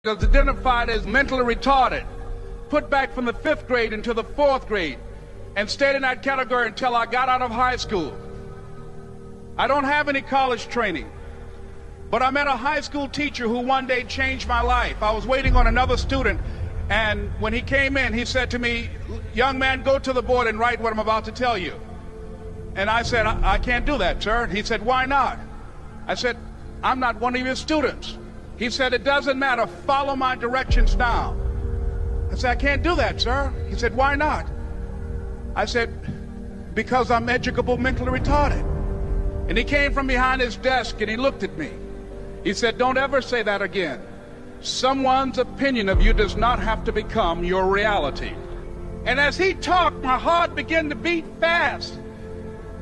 was identified as mentally retarded, put back from the 5th grade into the 4th grade, and stayed in that category until I got out of high school. I don't have any college training, but I met a high school teacher who one day changed my life. I was waiting on another student, and when he came in, he said to me, "Young man, go to the board and write what I'm about to tell you." And I said, I can't do that, sir. He said, "Why not?" I said, "I'm not one of your students." He said, "It doesn't matter. Follow my directions now." I said, "I can't do that, sir." He said, "Why not?" I said, "Because I'm educable mentally retarded." And he came from behind his desk and he looked at me. He said, "Don't ever say that again. Someone's opinion of you does not have to become your reality." And as he talked, my heart began to beat fast.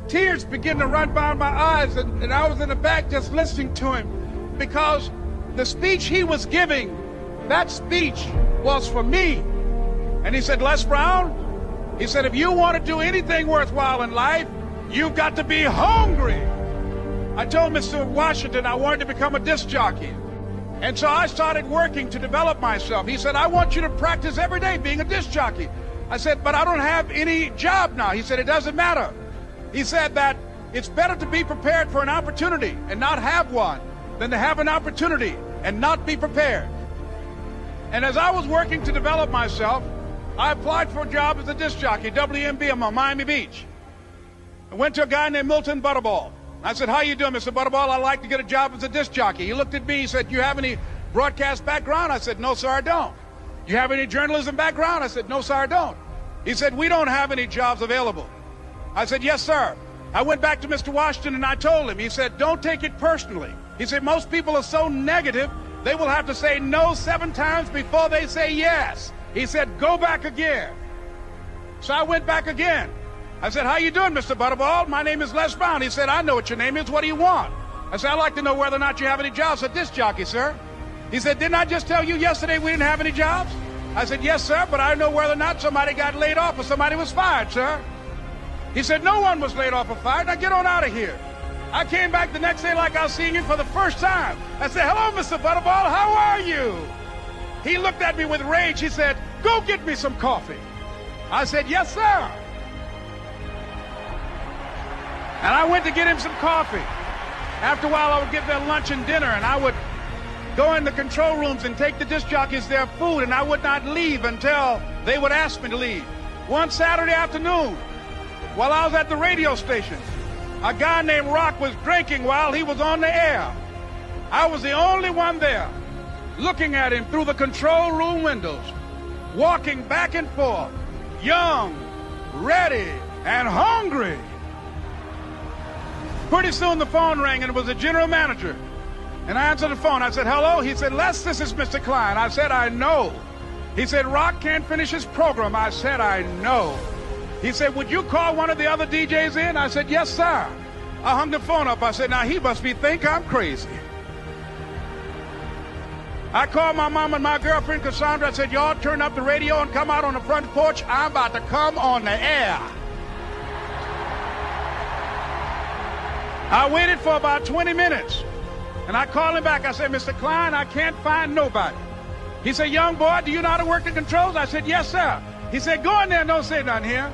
Tears began to run down my eyes, and I was in the back just listening to him, because the speech he was giving, that speech was for me. And he said, "Les Brown," he said, "if you want to do anything worthwhile in life, you've got to be hungry." I told Mr. Washington I wanted to become a disc jockey. And so I started working to develop myself. He said, "I want you to practice every day being a disc jockey." I said, "But I don't have any job now." He said, "It doesn't matter." He said that it's better to be prepared for an opportunity and not have one than to have an opportunity and not be prepared. And as I was working to develop myself, I applied for a job as a disc jockey, WMB, on Miami Beach. I went to a guy named Milton Butterball. I said, "How you doing, Mr. Butterball? I'd like to get a job as a disc jockey." He looked at me, he said, "You have any broadcast background?" I said, "No, sir, I don't." "You have any journalism background?" I said, "No, sir, I don't." He said, "We don't have any jobs available." I said, "Yes, sir." I went back to Mr. Washington and I told him. He said, "Don't take it personally." He said, "Most people are so negative, they will have to say no 7 times before they say yes." He said, "Go back again." So I went back again. I said, "How you doing, Mr. Butterball? My name is Les Brown." He said, "I know what your name is. What do you want?" I said, "I'd like to know whether or not you have any jobs as a disc jockey, sir." He said, "Didn't I just tell you yesterday we didn't have any jobs?" I said, "Yes, sir, but I know whether or not somebody got laid off or somebody was fired, sir." He said, "No one was laid off or fired. Now get on out of here." I came back the next day like I was seeing him for the first time. I said, "Hello, Mr. Butterball, how are you?" He looked at me with rage. He said, "Go get me some coffee." I said, "Yes, sir." And I went to get him some coffee. After a while, I would get their lunch and dinner, and I would go in the control rooms and take the disc jockeys their food, and I would not leave until they would ask me to leave. One Saturday afternoon, while I was at the radio station, a guy named Rock was drinking while he was on the air. I was the only one there, looking at him through the control room windows, walking back and forth, young, ready, and hungry. Pretty soon the phone rang, and it was the general manager. And I answered the phone. I said, "Hello?" He said, "Les, this is Mr. Klein." I said, "I know." He said, "Rock can't finish his program." I said, "I know." He said, "Would you call one of the other DJs in?" I said, "Yes, sir." I hung the phone up. I said, "Now he must think I'm crazy." I called my mom and my girlfriend, Cassandra. I said, "Y'all turn up the radio and come out on the front porch. I'm about to come on the air." I waited for about 20 minutes, and I called him back. I said, "Mr. Klein, I can't find nobody." He said, "Young boy, do you know how to work the controls?" I said, "Yes, sir." He said, "Go in there and don't say nothing here."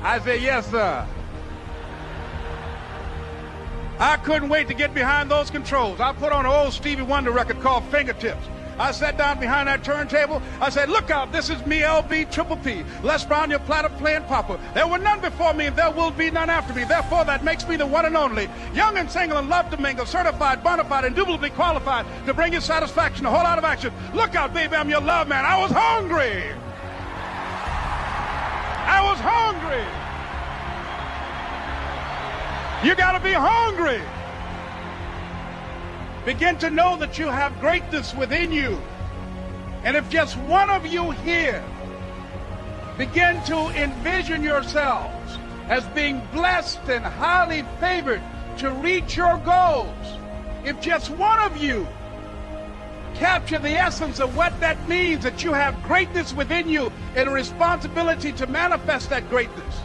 I said, "Yes, sir." I couldn't wait to get behind those controls. I put on an old Stevie Wonder record called Fingertips. I sat down behind that turntable. I said, "Look out, this is me, LB Triple P, Les Brown, your platter playing papa. There were none before me, and there will be none after me. Therefore, that makes me the one and only. Young and single and love to mingle, certified, bona fide, indubitably qualified to bring you satisfaction, a whole lot of action. Look out, baby, I'm your love man." I was hungry. I was hungry. You got to be hungry. Begin to know that you have greatness within you. And if just one of you here begin to envision yourselves as being blessed and highly favored to reach your goals, if just one of you capture the essence of what that means, that you have greatness within you and a responsibility to manifest that greatness,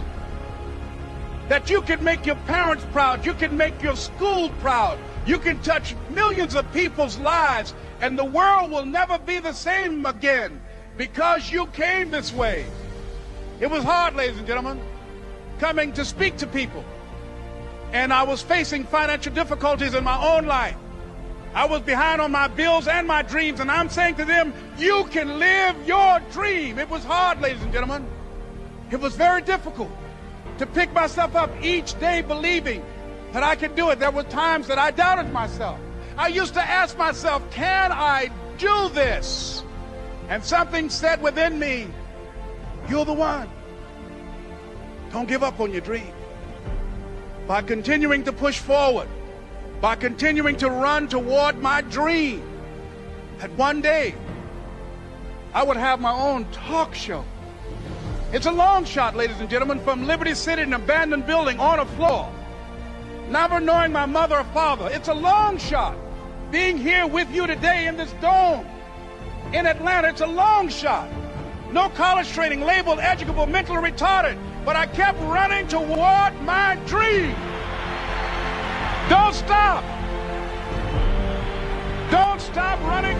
that you can make your parents proud, you can make your school proud, you can touch millions of people's lives And the world will never be the same again because you came this way. It was hard, ladies and gentlemen, coming to speak to people. And I was facing financial difficulties in my own life. I was behind on my bills and my dreams, and I'm saying to them, you can live your dream. It was hard, ladies and gentlemen. It was very difficult to pick myself up each day believing that I could do it. There were times that I doubted myself. I used to ask myself, can I do this? And something said within me, you're the one. Don't give up on your dream. By continuing to push forward, by continuing to run toward my dream, that one day I would have my own talk show. It's a long shot, ladies and gentlemen, from Liberty City, an abandoned building on a floor, never knowing my mother or father. It's a long shot. Being here with you today in this dome in Atlanta, it's a long shot. No college training, labeled educable, mentally retarded, but I kept running toward my dream. Don't stop. Don't stop running